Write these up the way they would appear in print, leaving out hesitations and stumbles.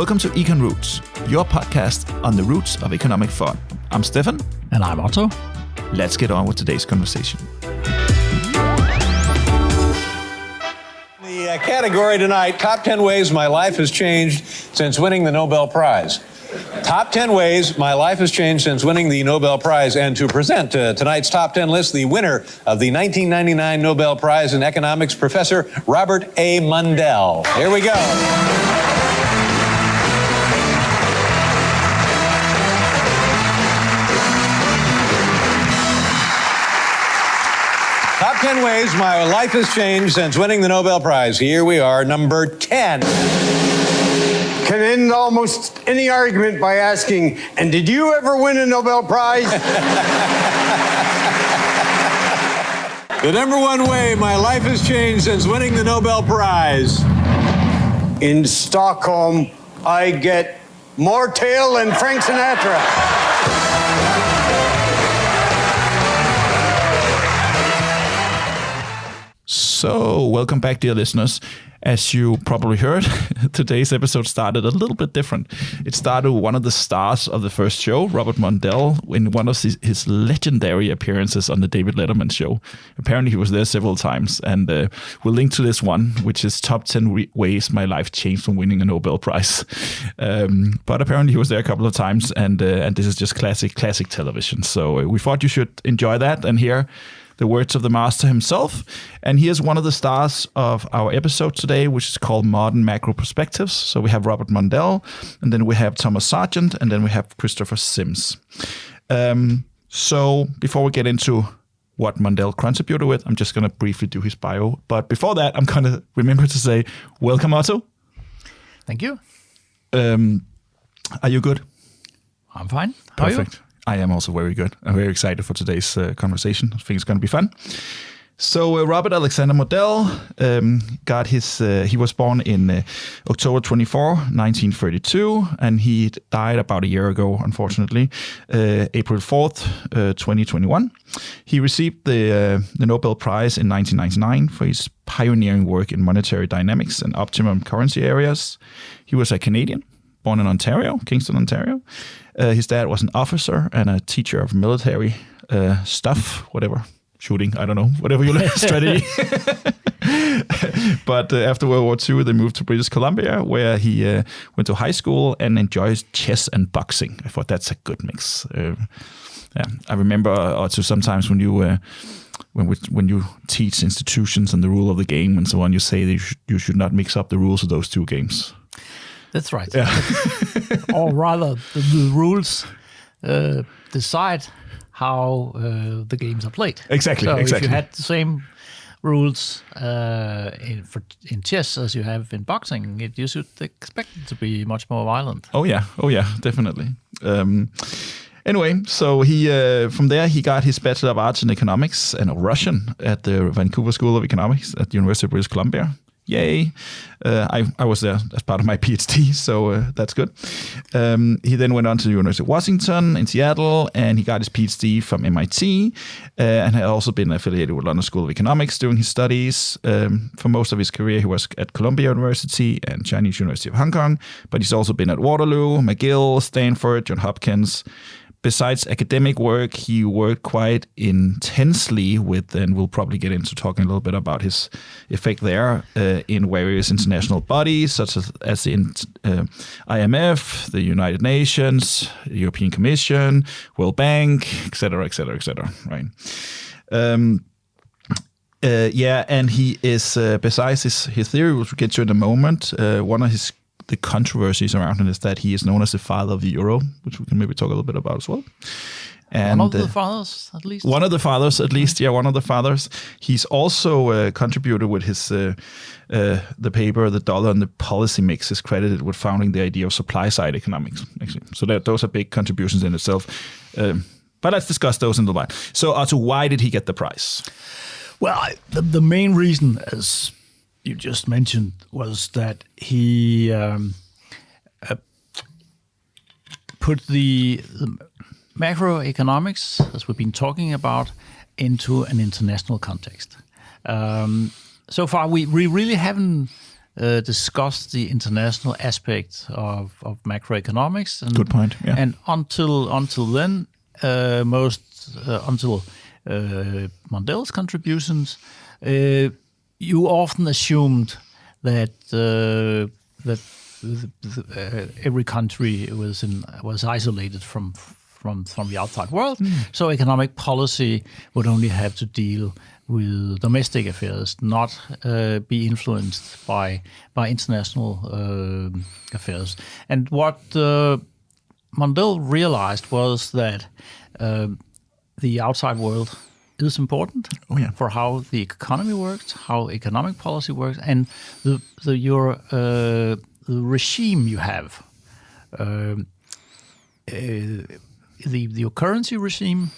Welcome to EconRoots, your podcast on the roots of economic thought. I'm Stefan. And I'm Otto. Let's get on with today's conversation. The category tonight, Top 10 Ways My Life Has Changed Since Winning the Nobel Prize. Top 10 ways my life has changed since winning the Nobel Prize. And to present tonight's top 10 list, the winner of the 1999 Nobel Prize in Economics, Professor Robert A. Mundell. Here we go. Top 10 ways my life has changed since winning the Nobel Prize. Here we are, number 10. Can end almost any argument by asking, and did you ever win a Nobel Prize? The number one way my life has changed since winning the Nobel Prize. In Stockholm, I get more tail than Frank Sinatra. So, welcome back, dear listeners. As you probably heard, today's episode started a little bit different. It started with one of the stars of the first show, Robert Mundell, in one of his legendary appearances on the David Letterman show. Apparently, he was there several times, and we'll link to this one, which is top 10 ways my life changed from winning a Nobel Prize. But apparently, he was there a couple of times, and this is just classic television. So we thought you should enjoy that and hear the words of the master himself. And here's one of the stars of our episode today, which is called Modern Macro Perspectives. So we have Robert Mundell, and then we have Thomas Sargant, and then we have Christopher Sims. So before we get into what Mundell contributed with, I'm just going to briefly do his bio. But before that, I'm going to remember to say, welcome, Otto. Thank you. Are you good? I'm fine. How are you? Perfect. I am also very good. I'm very excited for today's conversation. I think it's going to be fun. So Robert Alexander Mundell he was born in October 24, 1932, and he died about a year ago, unfortunately, April 4th, 2021. He received the Nobel Prize in 1999 for his pioneering work in monetary dynamics and optimum currency areas. He was a Canadian, born in Ontario, Kingston, Ontario. His dad was an officer and a teacher of military stuff, whatever, shooting, I don't know, whatever you like, strategy. But after World War II, they moved to British Columbia, where he went to high school and enjoys chess and boxing. I thought that's a good mix. I remember also sometimes when you when you teach institutions and the rule of the game and so on, you say that you should not mix up the rules of those two games. That's right. Yeah. Or rather, the rules decide how the games are played. Exactly. So if you had the same rules in chess as you have in boxing, you should expect it to be much more violent. Oh yeah, definitely. Anyway, so he from there he got his Bachelor of Arts in Economics and Russian at the Vancouver School of Economics at the University of British Columbia. Yay. I was there as part of my PhD, so that's good. He then went on to the University of Washington in Seattle, and he got his PhD from MIT, and had also been affiliated with London School of Economics during his studies. For most of his career, he was at Columbia University and Chinese University of Hong Kong, but he's also been at Waterloo, McGill, Stanford, Johns Hopkins. Besides academic work, he worked quite intensely with, and we'll probably get into talking a little bit about his effect there, in various international bodies, such as the IMF, the United Nations, the European Commission, World Bank, etc., right? And he is, besides his theory, which we'll get to in a moment, one of the controversies around him is that he is known as the father of the euro, which we can maybe talk a little bit about as well. And one of the fathers, at least. One of the fathers, at least. Yeah, one of the fathers. He's also contributed with his the paper, The Dollar and the Policy Mix, is credited with founding the idea of supply-side economics, actually. So those are big contributions in itself. But let's discuss those in a while. So, Otto, why did he get the prize? Well, the main reason, as you just mentioned, was that he put the macroeconomics, as we've been talking about, into an international context. So far, we really haven't discuss the international aspect of macroeconomics. And, Good point. Yeah. And until then, until Mondales Contributions, you often assumed that every country was isolated from the outside world. So economic policy would only have to deal with domestic affairs, not be influenced by international affairs. And what Mundell realized was that the outside world is important for how the economy works, how economic policy works, and your regime you have. Your currency regime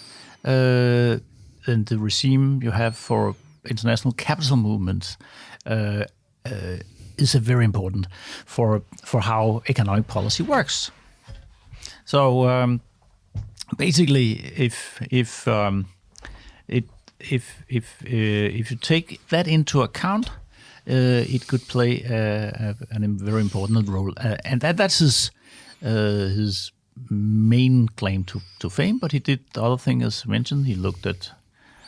and the regime you have for international capital movements is very important for how economic policy works. So basically, if you take that into account, it could play a very important role, and that's his main claim to fame. But he did the other thing, as mentioned. He looked at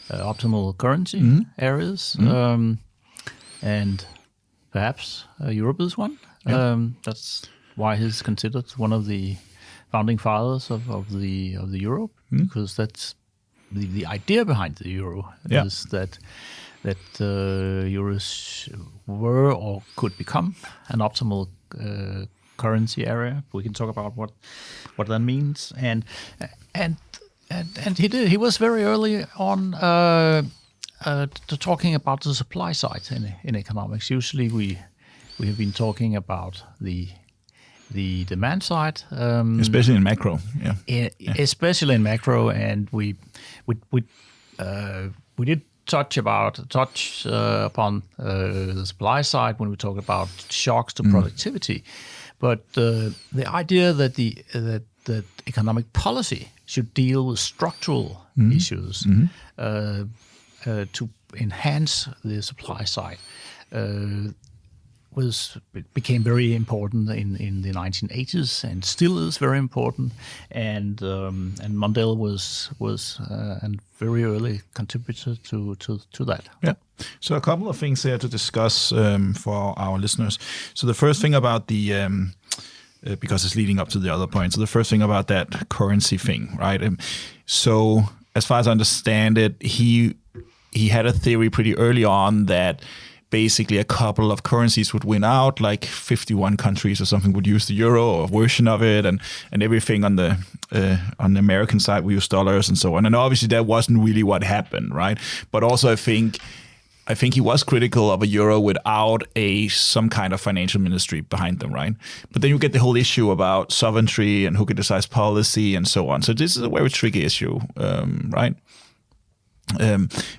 optimal currency areas, and perhaps Europe is one. That's why he's considered one of the founding fathers of the euro, because that's the idea behind the euro is that euros were or could become an optimal currency area. We can talk about what that means, and he did. He was very early on talking about the supply side in economics. Usually we have been talking about the demand side, especially in macro. Especially in macro, and we did touch upon the supply side when we talk about shocks to productivity, but the idea that economic policy should deal with structural issues to enhance the supply side became very important in the 1980s, and still is very important. And Mundell was a very early contributor to that. Yeah. So a couple of things here to discuss for our listeners. So the first thing about the because it's leading up to the other point. So the first thing about that currency thing, right? So as far as I understand it, he had a theory pretty early on that basically a couple of currencies would win out, like 51 countries or something would use the euro or a version of it, and everything on the American side we use dollars and so on. And obviously that wasn't really what happened, right? But also I think he was critical of a euro without some kind of financial ministry behind them, right? But then you get the whole issue about sovereignty and who can decide policy and so on. So this is a very tricky issue, right?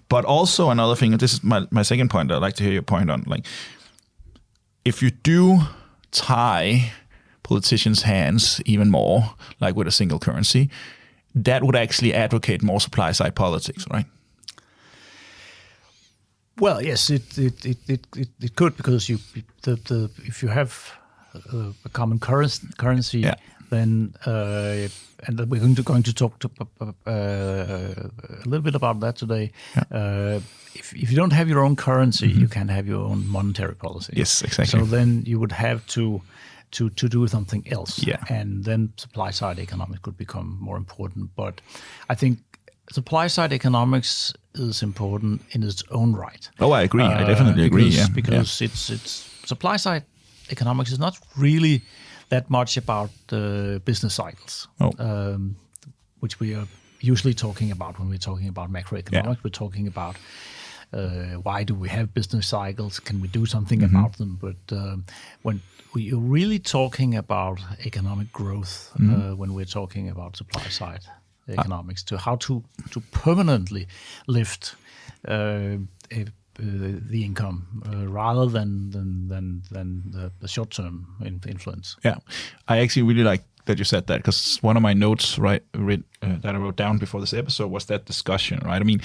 But also another thing, and this is my second point I'd like to hear your point on, like, if you do tie politicians' hands even more, like with a single currency, that would actually advocate more supply-side politics, right? Well, yes, it could, because if you have a common currency, then and we're going to talk a little bit about that today. If you don't have your own currency, you can have your own monetary policy. Yes, exactly. So then you would have to do something else, Yeah. and then supply side economics could become more important. But I think supply side economics is important in its own right. Oh, I agree. I definitely agree. Yeah, because it's supply side economics is not really that much about business cycles, which we are usually talking about when we're talking about macroeconomics. Yeah. We're talking about why do we have business cycles? Can we do something about them? But when we are really talking about economic growth, when we're talking about supply side economics, to how to permanently lift the income rather than the short-term influence. Yeah, I actually really like that you said that, because one of my notes that I wrote down before this episode was that discussion, right? I mean,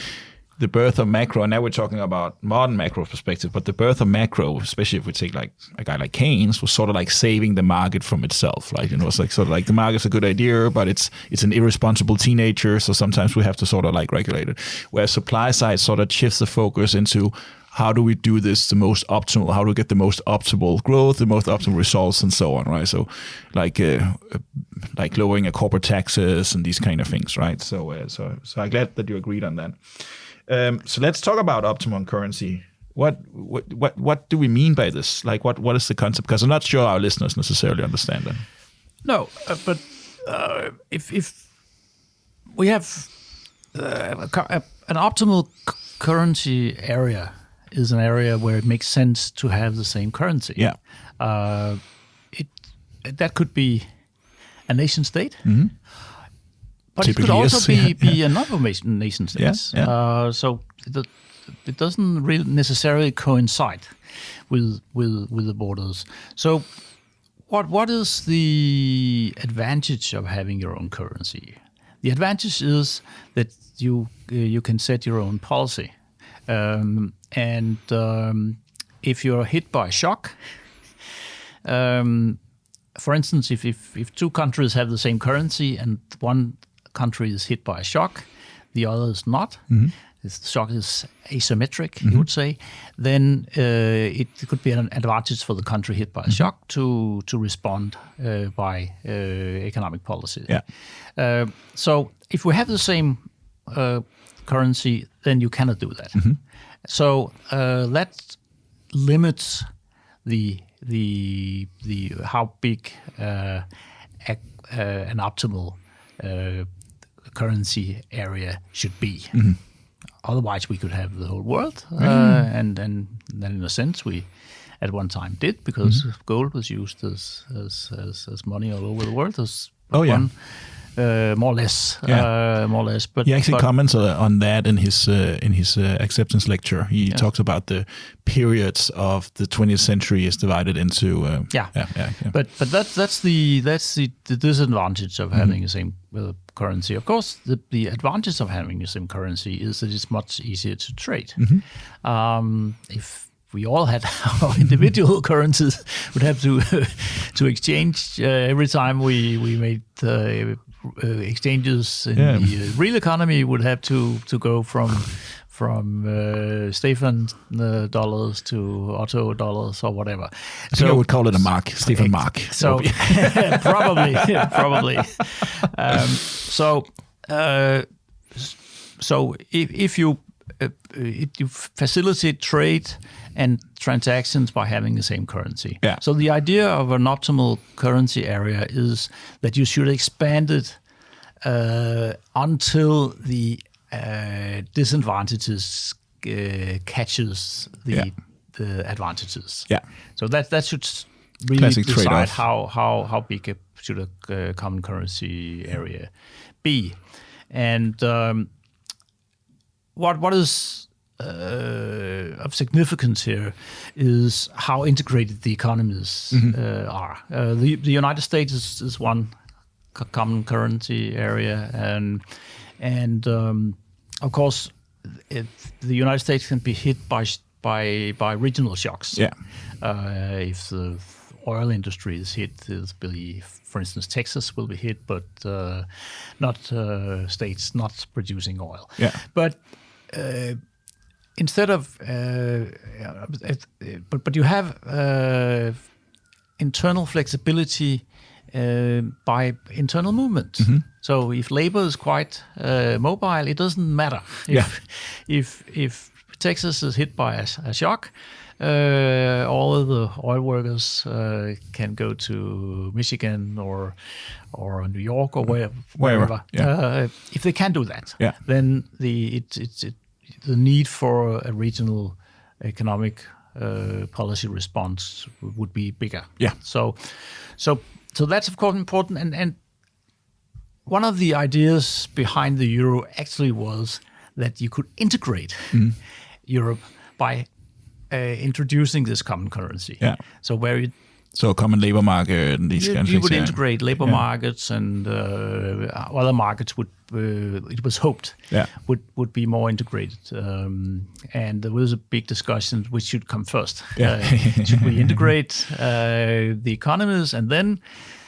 the birth of macro, and now we're talking about modern macro perspective, but the birth of macro, especially if we take like a guy like Keynes, was sort of like saving the market from itself. Like, it's like sort of like the market's a good idea, but it's an irresponsible teenager, so sometimes we have to sort of like regulate it. Whereas supply side sort of shifts the focus into how do we do this the most optimal? How do we get the most optimal growth, the most optimal results, and so on, right? So, like lowering corporate taxes and these kind of things, right? So I'm glad that you agreed on that. So let's talk about optimum currency. What do we mean by this? Like, what is the concept? Because I'm not sure our listeners necessarily understand it. No, but if we have an optimal currency area is an area where it makes sense to have the same currency. Yeah. That could be a nation state. Mm-hmm. But Typically, it could also yes. be a number of nation states. Yeah. So it doesn't really necessarily coincide with the borders. So what is the advantage of having your own currency? The advantage is that you can set your own policy. And if you're hit by a shock, for instance, if two countries have the same currency and one country is hit by a shock, the other is not, the shock is asymmetric, you would say, then it could be an advantage for the country hit by a shock to respond by economic policy. Yeah. So if we have the same currency, then you cannot do that. So that limits the how big an optimal currency area should be. Otherwise, we could have the whole world, and then in a sense we at one time did, because gold was used as money all over the world. More or less. But he actually comments on that in his acceptance lecture. He talks about the periods of the 20th century is divided into. But that's the disadvantage of having the same currency. Of course, the advantage of having the same currency is that it's much easier to trade. If we all had our individual currencies, would have to exchange every time we made exchanges in the real economy. Would have to go from Stefan dollars to Otto dollars or whatever. I think I would call it a mark, Stefan mark. So probably. So if you facilitate trade and transactions by having the same currency. Yeah. So the idea of an optimal currency area is that you should expand it until the disadvantages catches the advantages. Yeah. So that should really Classic decide trade-off. how big should a common currency area be, and what is of significance here is how integrated the economies are. The United States is one common currency area, and of course, the United States can be hit by regional shocks. Yeah. If the oil industry is hit, for instance, Texas will be hit, but not states not producing oil. Yeah. But instead of, but you have internal flexibility by internal movement. So if labor is quite mobile, it doesn't matter. If Texas is hit by a shock, all of the oil workers can go to Michigan or New York or wherever. Yeah. If they can do that, Yeah. then the need for a regional economic policy response would be bigger. Yeah. So that's of course important, and one of the ideas behind the euro actually was that you could integrate Europe by introducing this common currency. Yeah. So where So common labor market and these kind of things. You would integrate labor markets and other markets would, it was hoped, would be more integrated. And there was a big discussion which should come first. Should we integrate the economies and then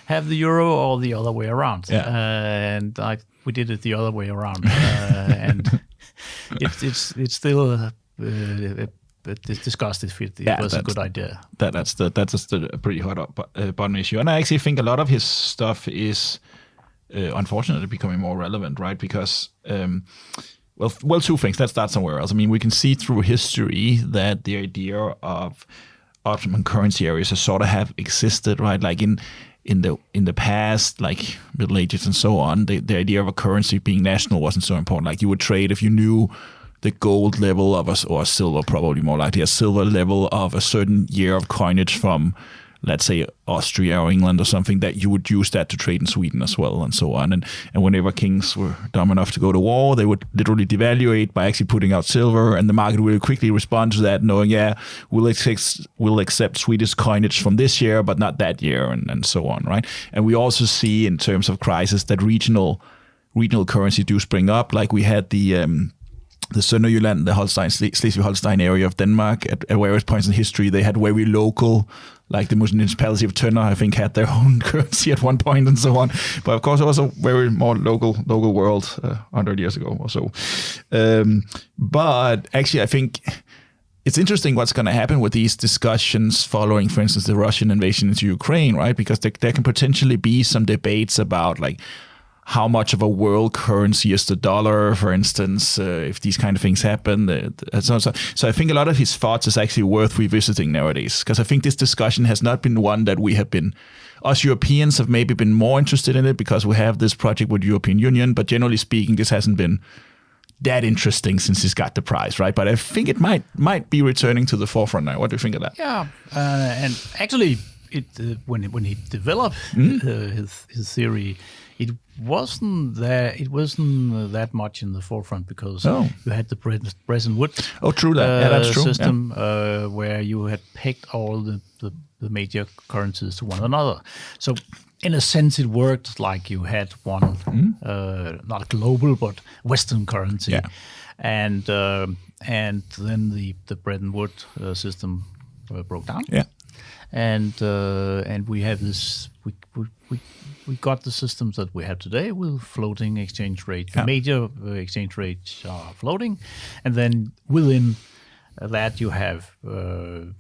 have the euro, or the other way around? And we did it the other way around. And it's still discussed if it was a good idea. That's a pretty hot button issue. And I actually think a lot of his stuff is unfortunately becoming more relevant, right? Because, well, two things. Let's start somewhere else. I mean, we can see through history that the idea of optimum currency areas has sort of have existed, right? Like in the past, like Middle Ages and so on, the idea of a currency being national wasn't so important. Like you would trade if you knew the gold level of or silver, probably more likely a silver level of a certain year of coinage from, let's say, Austria or England or something, that you would use that to trade in Sweden as well, and so on. And whenever kings were dumb enough to go to war, they would literally devaluate by actually putting out silver, and the market will quickly respond to that, knowing, we'll accept Swedish coinage from this year, but not that year, and so on, right? And we also see in terms of crisis that regional currency do spring up, like we had the Sønderjylland, the Schleswig-Holstein area of Denmark, at various points in history, they had very local, like the municipality of Tønder, I think, had their own currency at one point and so on. But of course, it was a very more local world 100 years ago or so. But actually, I think it's interesting what's going to happen with these discussions following, for instance, the Russian invasion into Ukraine, right? Because there can potentially be some debates about, like, how much of a world currency is the dollar, for instance, if these kind of things happen. So I think a lot of his thoughts is actually worth revisiting nowadays, because I think this discussion has not been one that we have been, us Europeans have maybe been more interested in it because we have this project with the European Union, but generally speaking, this hasn't been that interesting since he's got the prize, right? But I think it might be returning to the forefront now. What do you think of that? Yeah, and actually, when he developed his theory, it wasn't that much in the forefront because you had the Bretton Woods that's true. system where you had pegged all the major currencies to one another. So in a sense, it worked like you had one, not global but Western currency, and then the Bretton Woods system broke down. Yeah. And we have this. We got the systems that we have today with floating exchange rate. The major exchange rates are floating, and then within that you have the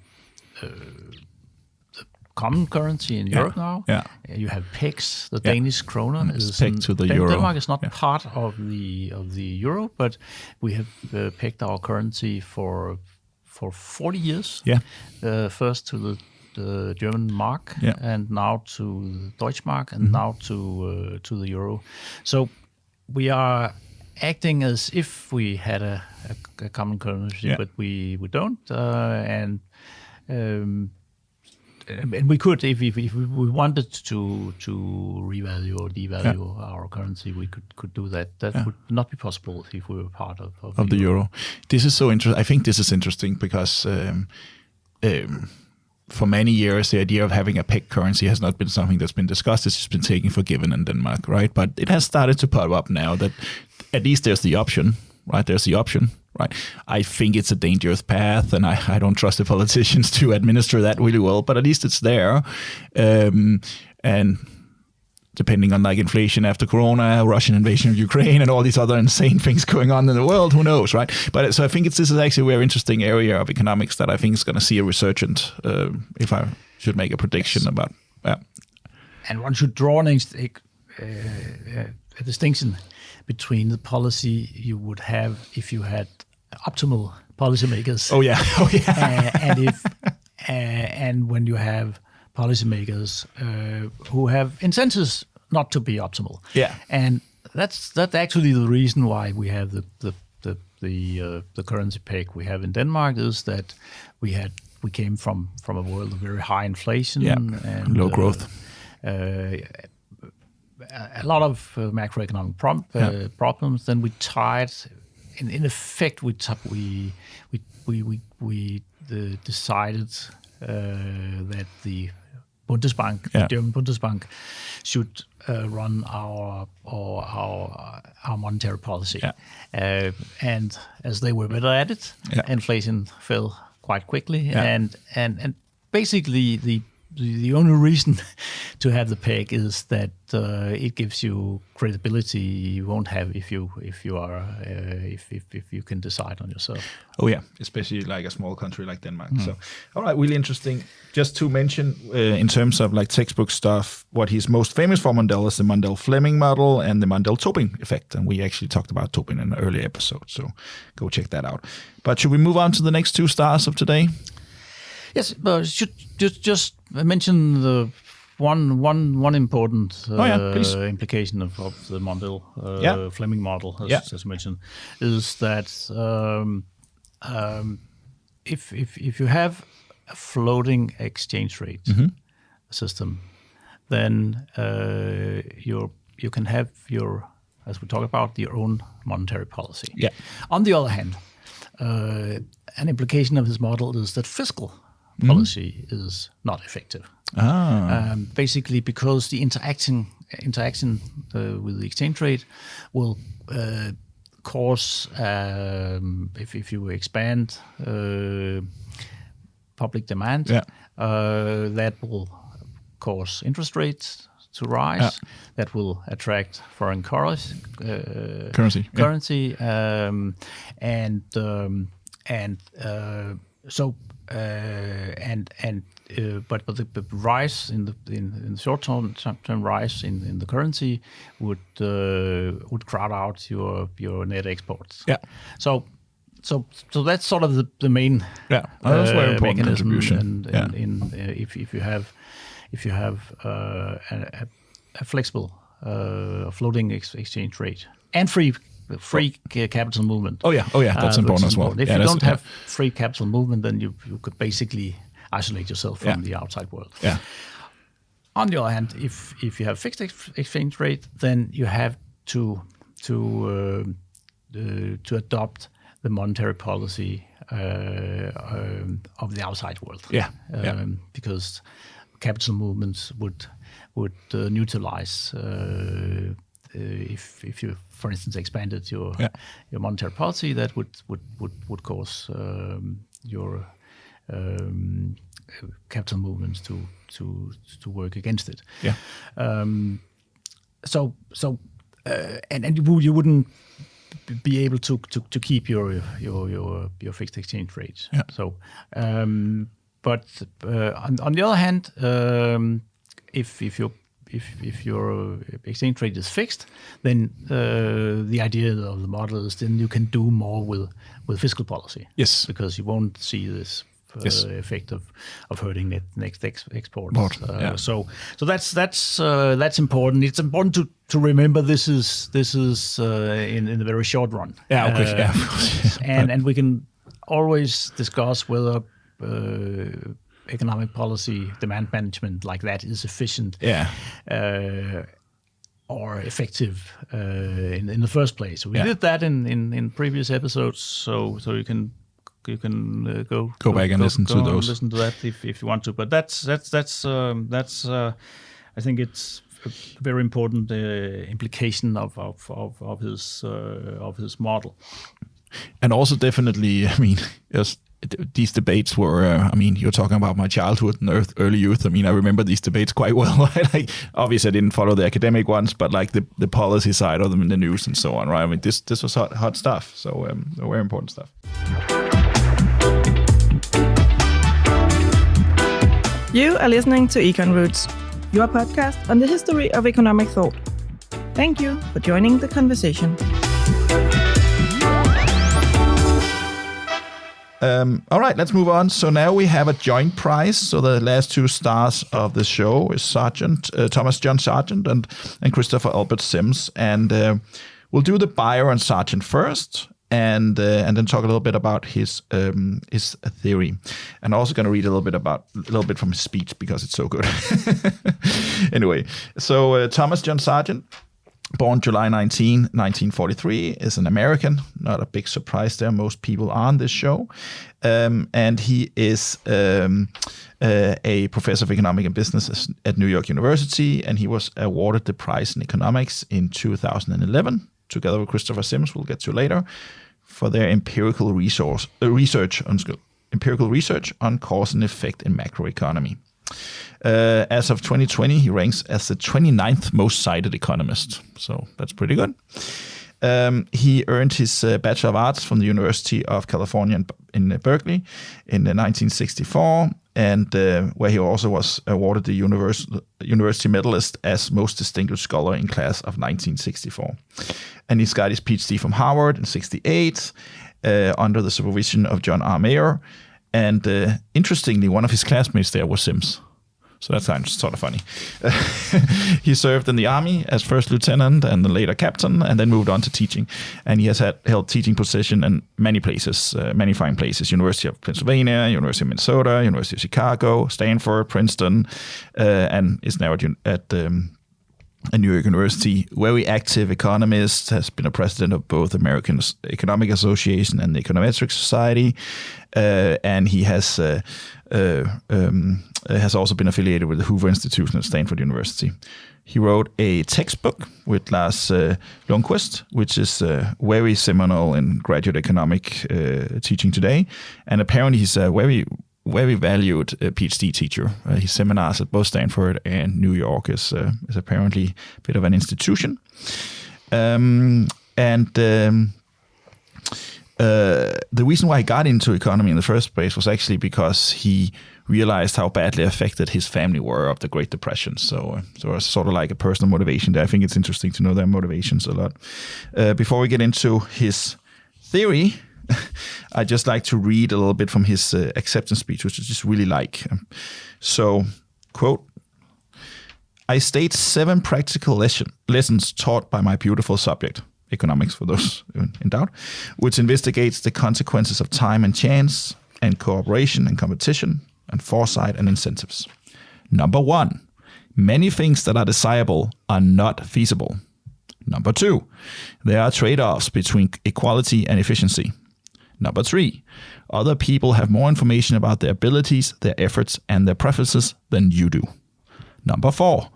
common currency in Europe now. Yeah. You have pegs. The Danish kroner is pegged to the euro. Denmark is not part of the euro, but we have pegged our currency for 40 years. Yeah. First to the German mark, and now to the Deutschmark, and now to the euro. So we are acting as if we had a common currency, but we don't. And we could, if we wanted to revalue or devalue our currency, we could do that. That would not be possible if we were part of the euro. This is so interesting. I think this is interesting because for many years, the idea of having a pegged currency has not been something that's been discussed. It's just been taken for given in Denmark, right? But it has started to pop up now that at least there's the option, right? There's the option, right? I think it's a dangerous path, and I don't trust the politicians to administer that really well, but at least it's there. And depending on like inflation after Corona, Russian invasion of Ukraine, and all these other insane things going on in the world, who knows, right? But so I think this is actually a very interesting area of economics that I think is going to see a resurgence, if I should make a prediction about. Yeah. And one should draw a distinction between the policy you would have if you had optimal policymakers. And when you have policymakers who have incentives not to be optimal. Yeah, and that's actually the reason why we have the currency peg we have in Denmark, is that we came from a world of very high inflation and low growth. A lot of macroeconomic problems. Then we tied, in effect, we decided that the Bundesbank, the German Bundesbank, should run our monetary policy. And as they were better at it, inflation fell quite quickly. And basically the only reason to have the peg is that it gives you credibility you won't have if you can decide on yourself. Oh yeah, especially like a small country like Denmark. So, all right, really interesting. Just to mention, in terms of like textbook stuff, what he's most famous for, Mundell, is the Mundell-Fleming model and the Mundell-Tobin effect, and we actually talked about Tobin in an earlier episode. So go check that out. But should we move on to the next two stars of today? Yes, but should just mention the one important implication of the Mundell Fleming model, as mentioned, is that if you have a floating exchange rate system, then you can have your, as we talk about, your own monetary policy. Yeah. On the other hand, an implication of this model is that fiscal policy is not effective. Basically, because the interaction with the exchange rate will cause, if you expand public demand, that will cause interest rates to rise. That will attract foreign currency. But the rise in the short term rise in the currency would crowd out your net exports. Yeah. So that's sort of the main that's very important mechanism. contribution. If you have a flexible floating exchange rate and free capital movement. Oh yeah, that's important as well. If you don't have free capital movement, then you could basically isolate yourself from the outside world. Yeah. On the other hand, if you have fixed exchange rate, then you have to adopt the monetary policy of the outside world. Because capital movements would neutralize if you, for instance, expanded your monetary policy, that would cause your capital movements to work against it. Yeah. And you wouldn't be able to keep your fixed exchange rate. Yeah. So, but on the other hand, if your exchange rate is fixed, then the idea of the model is then you can do more with fiscal policy. Yes. Because you won't see this effect of hurting next exports. So that's important. It's important to remember this is in the very short run. Yeah. Okay. Of course. And we can always discuss whether economic policy, demand management like that is efficient or effective in the first place. We did that in previous episodes, so you can go back and listen to those. Listen to that if you want to. But that's I think it's a very important implication of his model. And also definitely, I mean, these debates were, you're talking about my childhood and early youth. I remember these debates quite well. Like, obviously, I didn't follow the academic ones, but like the policy side of them in the news and so on, right? This was hot stuff. So very important stuff. You are listening to EconRoots, your podcast on the history of economic thought. Thank you for joining the conversation. All right, let's move on. So now we have a joint prize. So the last two stars of the show is Thomas John Sargant and Christopher Albert Sims. And we'll do the Beyer and Sargant first, and then talk a little bit about his theory. And also going to read a little bit from his speech because it's so good. Anyway, so Thomas John Sargant born July 19, 1943, is an American. Not a big surprise there. Most people are on this show. And he is a professor of economic and business at New York University, and he was awarded the prize in economics in 2011, together with Christopher Sims, we'll get to later, for their empirical research on cause and effect in macroeconomy. As of 2020, he ranks as the 29th most cited economist, so that's pretty good. He earned his Bachelor of Arts from the University of California in Berkeley in 1964, and where he also was awarded the University Medalist as Most Distinguished Scholar in class of 1964. And he's got his PhD from Harvard in 1968 under the supervision of John R. Mayer. And interestingly, one of his classmates there was Sims. So that's sort of funny. He served in the army as first lieutenant and then later captain, and then moved on to teaching. And he has held teaching position in many places, many fine places: University of Pennsylvania, University of Minnesota, University of Chicago, Stanford, Princeton, and is now at New York University. Very active economist, has been a president of both American Economic Association and the Econometric Society, and he has also been affiliated with the Hoover Institution at Stanford University. He wrote a textbook with Lars Lundquist, which is very seminal in graduate economic teaching today, and apparently he's a very valued PhD teacher. His seminars at both Stanford and New York is apparently a bit of an institution. The reason why he got into economy in the first place was actually because he realized how badly affected his family were of the Great Depression. So it's sort of like a personal motivation there. I think it's interesting to know their motivations a lot. Before we get into his theory, I'd just like to read a little bit from his acceptance speech, which I just really like. So, quote, "I state 7 practical lessons taught by my beautiful subject, economics for those in doubt, which investigates the consequences of time and chance and cooperation and competition and foresight and incentives. Number 1, many things that are desirable are not feasible. Number 2, there are trade-offs between equality and efficiency. Number 3, other people have more information about their abilities, their efforts, and their preferences than you do. Number 4,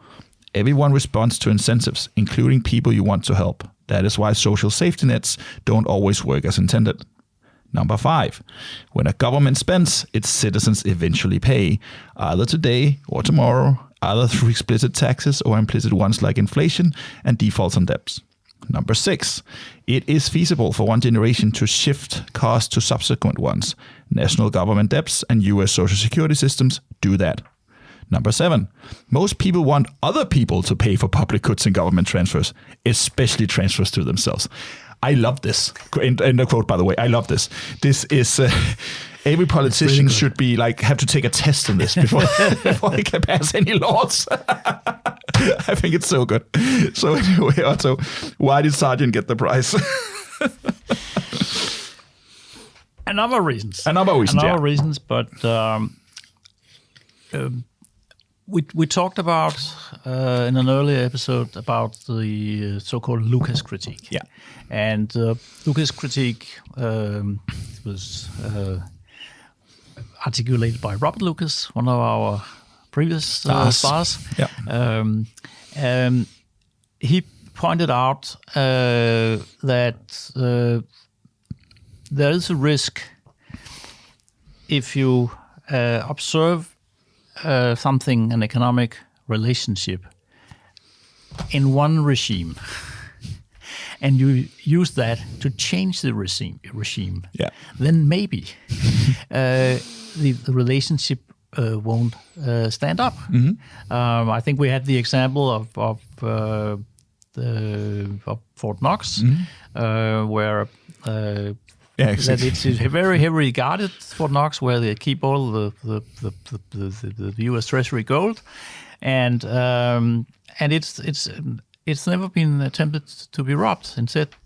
everyone responds to incentives, including people you want to help. That is why social safety nets don't always work as intended. Number 5, when a government spends, its citizens eventually pay, either today or tomorrow, either through explicit taxes or implicit ones like inflation and defaults on debts. Number 6, it is feasible for one generation to shift costs to subsequent ones. National government debts and US social security systems do that. Number 7, most people want other people to pay for public goods and government transfers, especially transfers to themselves." I love this. End of quote, by the way. I love this. This is... every politician should be have to take a test in this before they can pass any laws. I think it's so good. So anyway, Otto, why did Sargant get the prize? A number of reasons. Reasons, but we talked about in an earlier episode about the so-called Lucas critique. Yeah. And Lucas critique was articulated by Robert Lucas, one of our previous stars. Yeah. He pointed out that there is a risk if you observe something, an economic relationship, in one regime, and you use that to change the regime, then maybe the relationship won't stand up. Mm-hmm. I think we had the example of Fort Knox, where that it's very heavily regarded, Fort Knox, where they keep all the U.S. Treasury gold, and it's never been attempted to be robbed,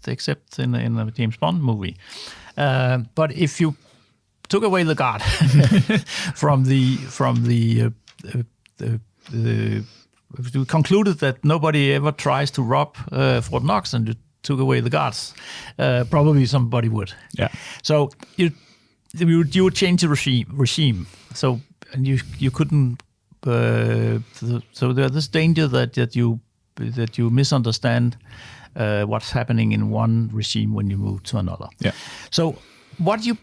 except in a James Bond movie. But if you took away the guard from the you concluded that nobody ever tries to rob Fort Knox and you took away the guards, probably somebody would. Yeah. So you would change the regime. So and you couldn't. So there's this danger that you misunderstand what's happening in one regime when you move to another. Yeah. So what you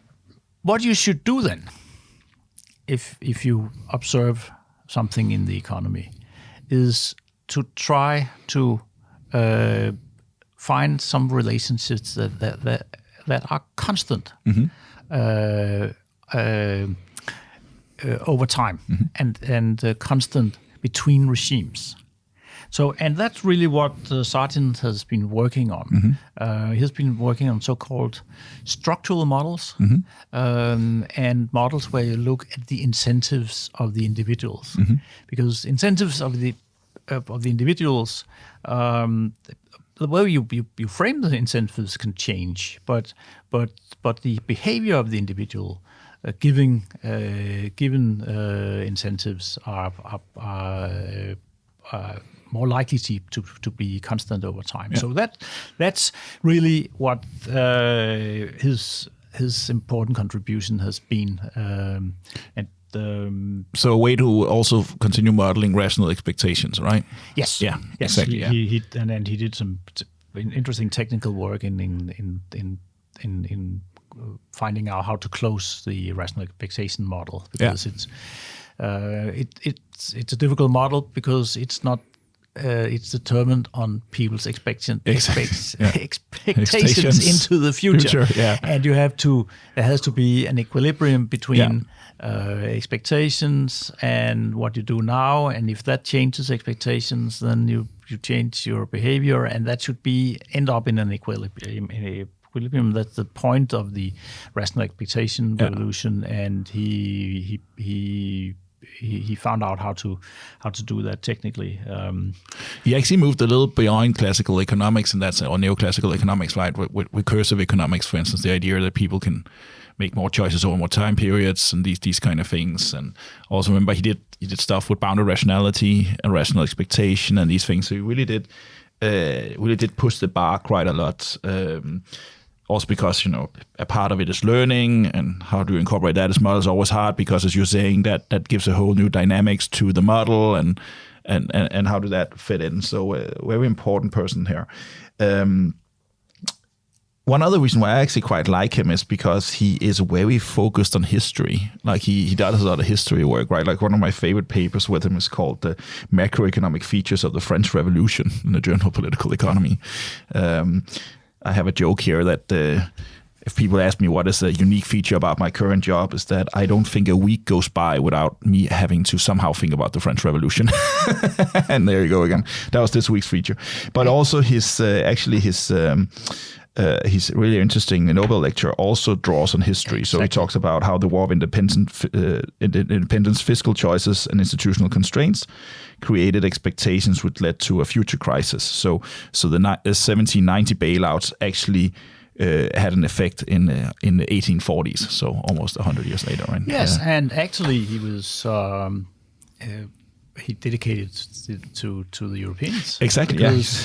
should do then, if you observe something in the economy, is to try to find some relationships that are constant over time and constant between regimes. So, and that's really what Sargant has been working on. He's been working on so-called structural models and models where you look at the incentives of the individuals, because incentives of the individuals, the way you frame the incentives can change, but the behavior of the individual given incentives are more likely to be constant over time. Yeah. So that's really what his important contribution has been. So a way to also continue modeling rational expectations, right? Yes. Yeah. Yes. Exactly. He did some interesting technical work in finding out how to close the rational expectation model, because it's a difficult model because it's not. It's determined on people's expectations into the future. And there has to be an equilibrium between expectations and what you do now. And if that changes expectations, then you change your behavior, and that should end up in an equilibrium. That's the point of the rational expectation revolution, and he found out how to do that technically. He actually moved a little beyond classical economics, and that's or neoclassical economics, right? With recursive economics, for instance, the idea that people can make more choices over more time periods and these kind of things. And also remember he did stuff with bounded rationality and rational expectation and these things. So he really did push the bar quite a lot. Also because, a part of it is learning, and how do you incorporate that as model is always hard, because as you're saying, that gives a whole new dynamics to the model, and how do that fit in. So a very important person here. One other reason why I actually quite like him is because he is very focused on history. Like he does a lot of history work, right? Like one of my favorite papers with him is called The Macroeconomic Features of the French Revolution in the Journal of Political Economy. I have a joke here that if people ask me what is a unique feature about my current job, is that I don't think a week goes by without me having to somehow think about the French Revolution. And there you go again. That was this week's feature. But also his really interesting Nobel lecture also draws on history. Exactly. So he talks about how the War of Independence, fiscal choices and institutional constraints created expectations which led to a future crisis. So the 1790 bailouts actually had an effect in the 1840s, so almost 100 years later, right? Yes, and actually he was he dedicated to the Europeans. Exactly, because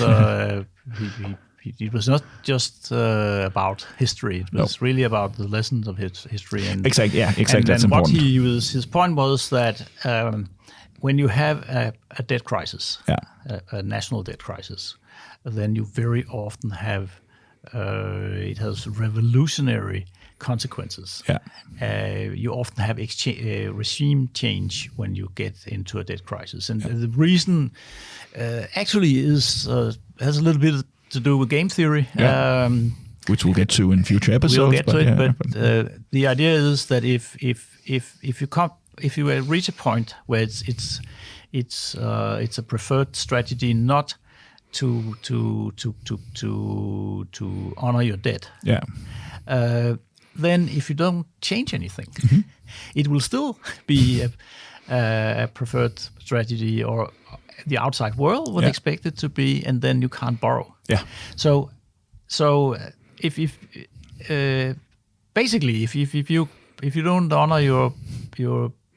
it was not just about history; it was really about the lessons of history. And exactly, exactly. And that's important. His point was that when you have a debt crisis, a national debt crisis, then you very often have it has revolutionary consequences. You often have regime change when you get into a debt crisis, and the reason actually is has a little bit to do with game theory, which we'll get to in future episodes. We'll get to it, but the idea is that if you reach a point where it's a preferred strategy not to honor your debt, then if you don't change anything, it will still be a preferred strategy, or the outside world would expect it to be, and then you can't borrow. So if basically if you don't honor your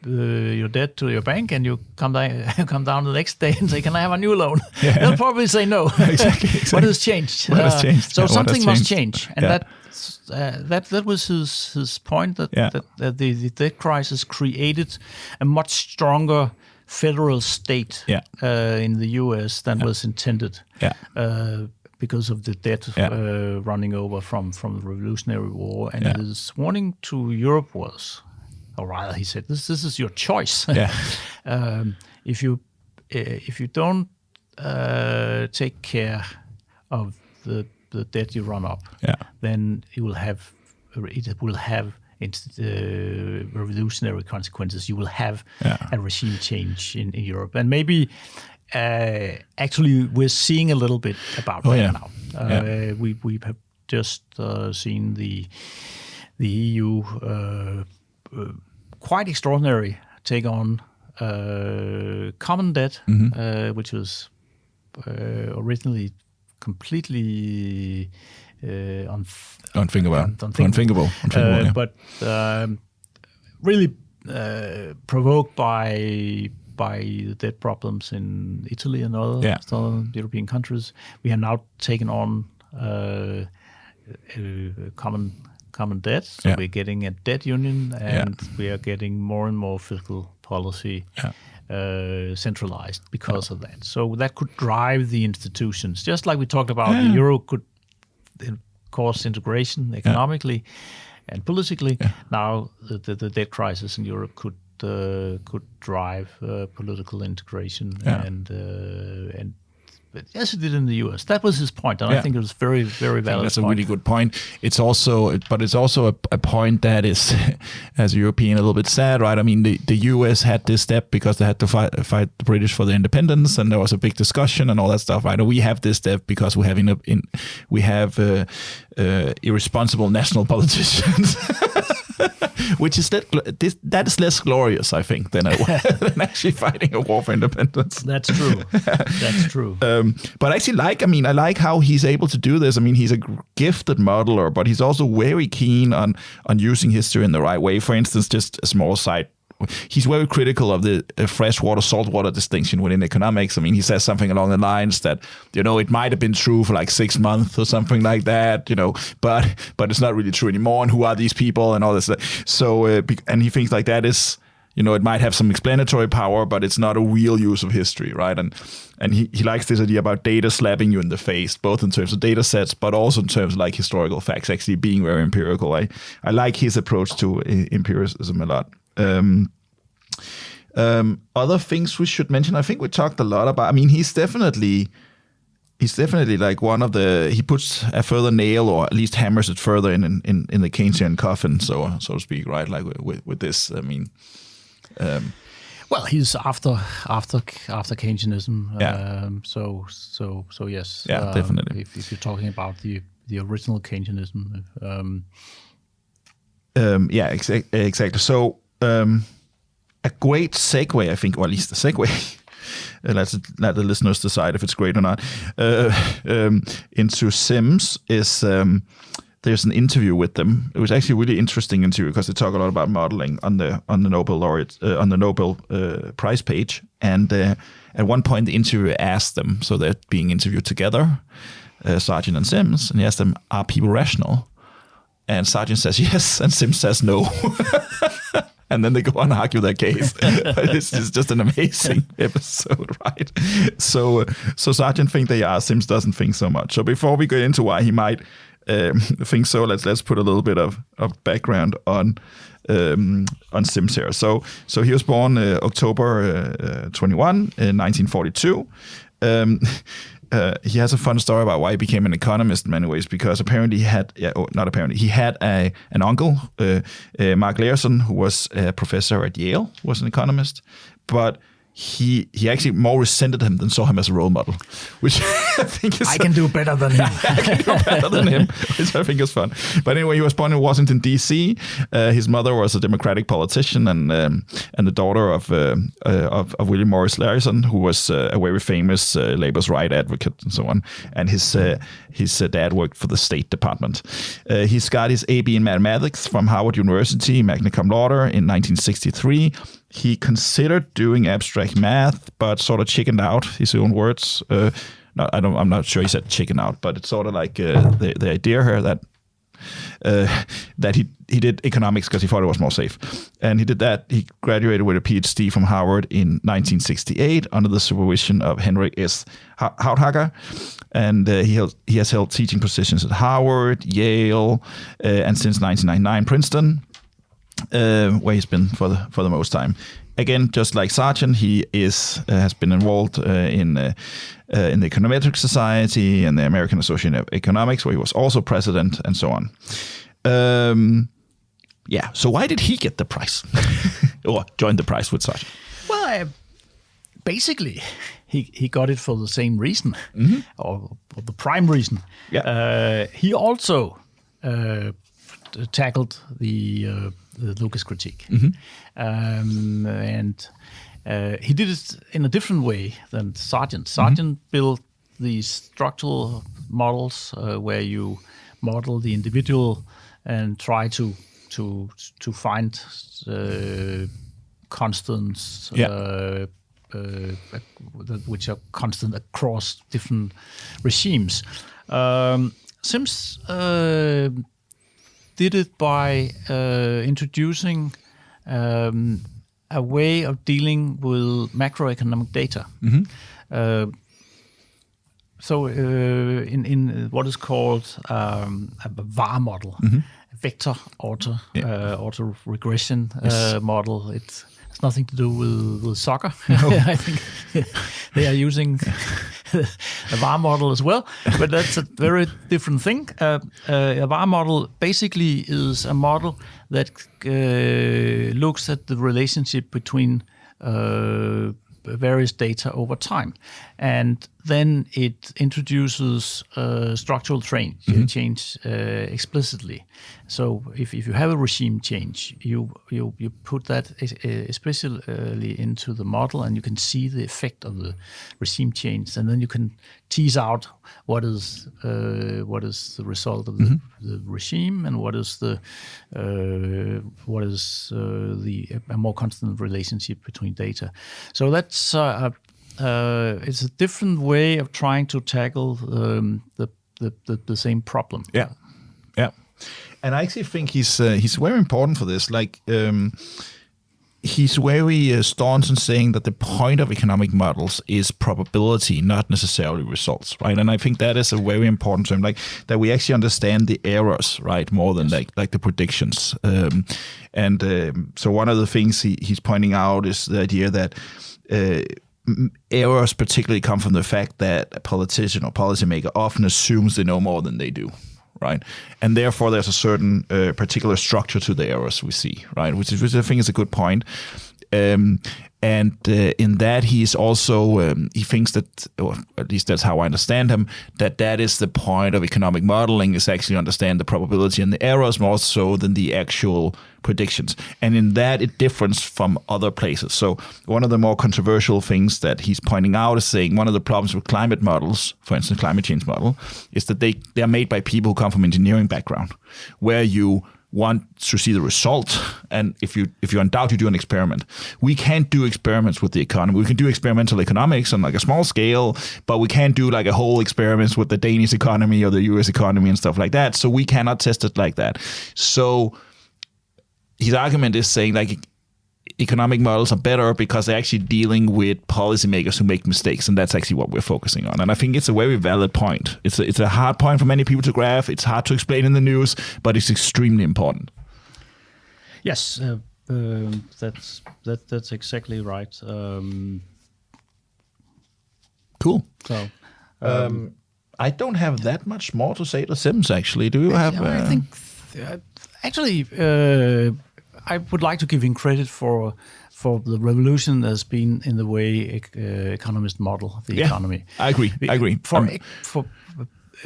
your debt to your bank, and you come down the next day and say, "Can I have a new loan?" They'll probably say no. Exactly. What has changed? What has changed? So Yeah, something must change, and Yeah. that was his point. That the debt crisis created a much stronger federal state in the U.S. than was intended. Because of the debt running over from the Revolutionary War, and his warning to Europe was, or rather, he said, "This is your choice. If you don't take care of the debt you run up, then it will have revolutionary consequences. You will have a regime change in Europe, and maybe." Actually, we're seeing a little bit about that now. We have just seen the EU quite extraordinary take on common debt, which was originally completely unthinkable. But really provoked by the debt problems in Italy and other southern European countries, we have now taken on common debt. So we're getting a debt union, and we are getting more and more fiscal policy centralized because of that. So that could drive the institutions, just like we talked about. The euro could cause integration economically and politically. Now the debt crisis in Europe could drive political integration, and as it did in the US. That was his point, and I think it was very, very valid. That's a really good point. It's also a point that is, as a European, a little bit sad, right? I mean, the US had this step because they had to fight the British for their independence, and there was a big discussion and all that stuff, right? And we have this step because we have irresponsible national politicians. Which is that is less glorious, I think, than actually fighting a war for independence. That's true. That's true. But I actually I like how he's able to do this. I mean, he's a gifted modeler, but he's also very keen on using history in the right way. For instance, just a small side. He's very critical of the freshwater, saltwater distinction within economics. I mean, he says something along the lines that, it might have been true for like 6 months or something like that, but it's not really true anymore. And who are these people and all this stuff. So, and he thinks like that is, it might have some explanatory power, but it's not a real use of history, right? And he likes this idea about data slapping you in the face, both in terms of data sets, but also in terms of like historical facts, actually being very empirical. I like his approach to empiricism a lot. Other things we should mention, I think we talked a lot about. I mean, he's definitely like one of he puts a further nail, or at least hammers it further in the Keynesian coffin, so to speak, right? Like with this, I mean. Well, he's after Keynesianism. So yes. Yeah, definitely. If you're talking about the original Keynesianism. Exactly. So a great segue, I think, or at least a segue. Let the listeners decide if it's great or not. Into Sims is there's an interview with them. It was actually a really interesting interview because they talk a lot about modeling on the Nobel laureate on the Nobel Prize page. And at one point, the interviewer asked them, so they're being interviewed together, Sargant and Sims, and he asked them, "Are people rational?" And Sargant says yes, and Sims says no. And then they go on and argue their case. It's just an amazing episode, right? So Sargant thinks they are. Sims doesn't think so much. So before we get into why he might think so, let's put a little bit of background on Sims here. So he was born October 21, 1942. He has a fun story about why he became an economist in many ways, because apparently he had an uncle, Mark Learson, who was a professor at Yale, was an economist, but he actually more resented him than saw him as a role model, which I think is... I can do better than him. I can do better than him, which I think is fun. But anyway, he was born in Washington, D.C. His mother was a Democratic politician and the daughter of William Morris Learson, who was a very famous labor's right advocate and so on. And his dad worked for the State Department. He's got his A.B. in mathematics from Harvard University, magna cum laude, in 1963. he considered doing abstract math, but sort of chickened out. His own words. I'm not sure he said chicken out, but it's sort of like the idea here that he did economics because he thought it was more safe, and he did that. He graduated with a PhD from Harvard in 1968 under the supervision of Henrik S. Houthakker, and he has held teaching positions at Harvard, Yale, and since 1999 Princeton, where he's been for the most time. Again, just like Sargant, he has been involved in the Econometric Society and the American Association of Economics, where he was also president, and so on. So why did he get the prize? Or join the prize with Sargant? Well, basically, he got it for the same reason, or the prime reason. Yeah. He also tackled the Lucas critique. And he did it in a different way than Sargant. Sargant built these structural models where you model the individual and try to find constants which are constant across different regimes. Sims did it by introducing a way of dealing with macroeconomic data. So in what is called a VAR model, vector auto-regression model, it has nothing to do with soccer. No. I think they are using a VAR model as well, but that's a very different thing. A VAR model basically is a model that looks at the relationship between various data over time, and then it introduces structural change explicitly. So if you have a regime change, you put that especially into the model, and you can see the effect of the regime change, and then you can tease out what is the result of the regime, and what is the a more constant relationship between data. So that's it's a different way of trying to tackle the same problem. Yeah. And I actually think he's very important for this. Like, he's very staunch in saying that the point of economic models is probability, not necessarily results, right? And I think that is a very important term, like that we actually understand the errors, right, more than like the predictions. So one of the things he's pointing out is the idea that errors particularly come from the fact that a politician or policymaker often assumes they know more than they do. Right, and therefore there's a certain particular structure to the errors we see, right? Which I think is a good point. In that he's also he thinks that, or at least that's how I understand him, that is the point of economic modeling, is actually understand the probability and the errors more so than the actual predictions. And in that it differs from other places. So one of the more controversial things that he's pointing out is saying one of the problems with climate models, for instance, climate change model, is that they are made by people who come from engineering background, where you want to see the result, and if you're in doubt, you do an experiment. We can't do experiments with the economy. We can do experimental economics on like a small scale, but we can't do like a whole experiments with the Danish economy or the US economy and stuff like that. So we cannot test it like that. So his argument is saying like economic models are better because they're actually dealing with policymakers who make mistakes, and that's actually what we're focusing on. And I think it's a very valid point. It's a hard point for many people to grasp. It's hard to explain in the news, but it's extremely important. Yes, that's exactly right. Cool. So, I don't have that much more to say to Sims. Actually, do you have? I think actually. I would like to give him credit for the revolution that's been in the way economists model the economy. I agree.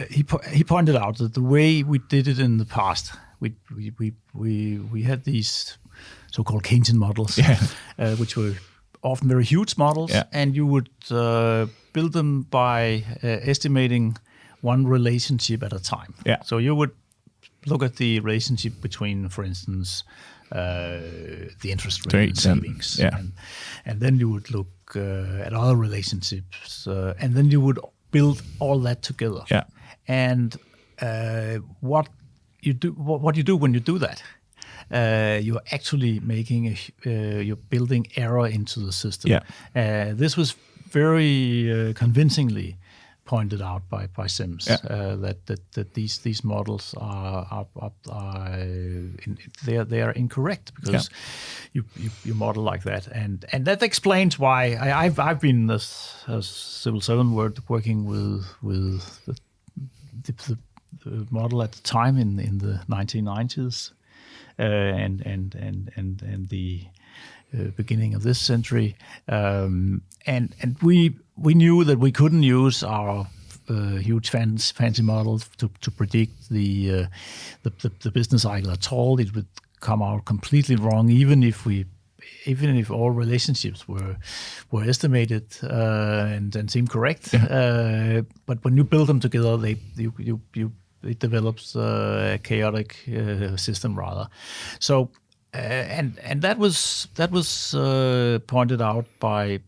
He pointed out that the way we did it in the past, we had these so-called Keynesian models, which were often very huge models, and you would build them by estimating one relationship at a time. Yeah. So you would look at the relationship between, for instance, the interest rate and savings. And then you would look at other relationships, and then you would build all that together. Yeah. And what you do when you do that, you're actually making you're building error into the system. Yeah. This was very convincingly pointed out by Sims, that these models are they are incorrect because you model like that, and that explains why I've been as civil servant working with the model at the time in the 1990s and the beginning of this century, and we knew that we couldn't use our huge fancy models to predict the business cycle at all. It would come out completely wrong, even if all relationships were estimated and seemed correct. But when you build them together, it develops a chaotic system rather. So. And that was pointed out by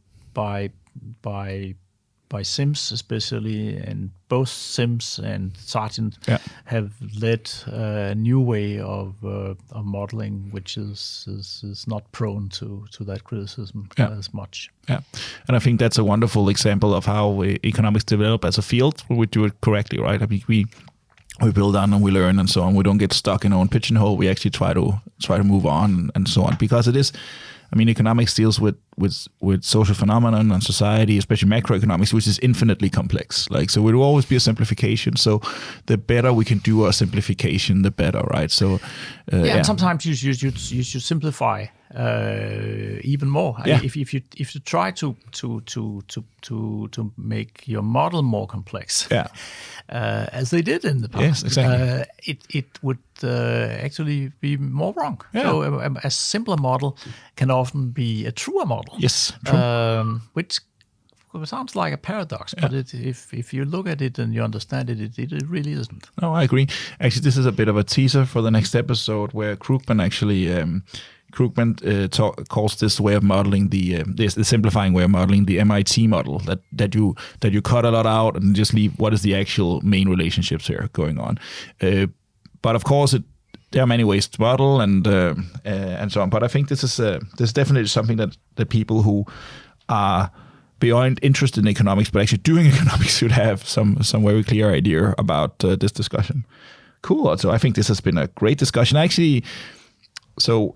Sims especially, and both Sims and Sargant have led a new way of modeling, which is not prone to that criticism as much. Yeah, and I think that's a wonderful example of how economics develop as a field where we do it correctly, right? I mean, we build on and we learn and so on. We don't get stuck in our own pigeonhole. We actually try to move on and so on, because it is. I mean, economics deals with social phenomenon and society, especially macroeconomics, which is infinitely complex. Like, so it will always be a simplification. So the better we can do our simplification, the better, right? So and sometimes you should simplify even more. Yeah. If you try to make your model more complex, as they did in the past, yes, exactly. It would actually be more wrong. Yeah. So a simpler model can often be a truer model. Yes, true. Which sounds like a paradox, but if you look at it and you understand it, it really isn't. No, I agree. Actually, this is a bit of a teaser for the next episode, where Krugman actually calls this way of modeling the simplifying way of modeling the MIT model, that you cut a lot out and just leave what is the actual main relationships here going on. But of course, there are many ways to model and so on. But I think this is definitely something that people who are beyond interested in economics but actually doing economics should have some very clear idea about this discussion. Cool. So I think this has been a great discussion. Actually, so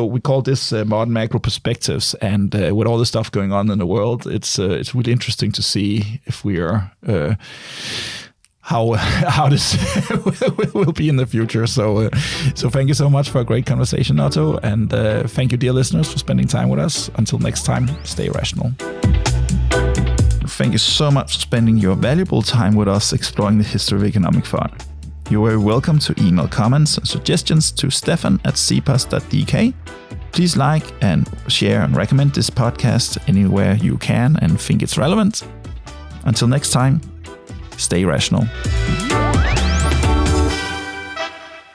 we call this modern macro perspectives, and with all the stuff going on in the world, it's really interesting to see if we are how this will be in the future. So thank you so much for a great conversation, Otto, and thank you, dear listeners, for spending time with us. Until next time, stay rational. Thank you so much for spending your valuable time with us exploring the history of economic thought. You're very welcome to email comments and suggestions to stefan@cpas.dk. Please like and share and recommend this podcast anywhere you can and think it's relevant. Until next time, stay rational.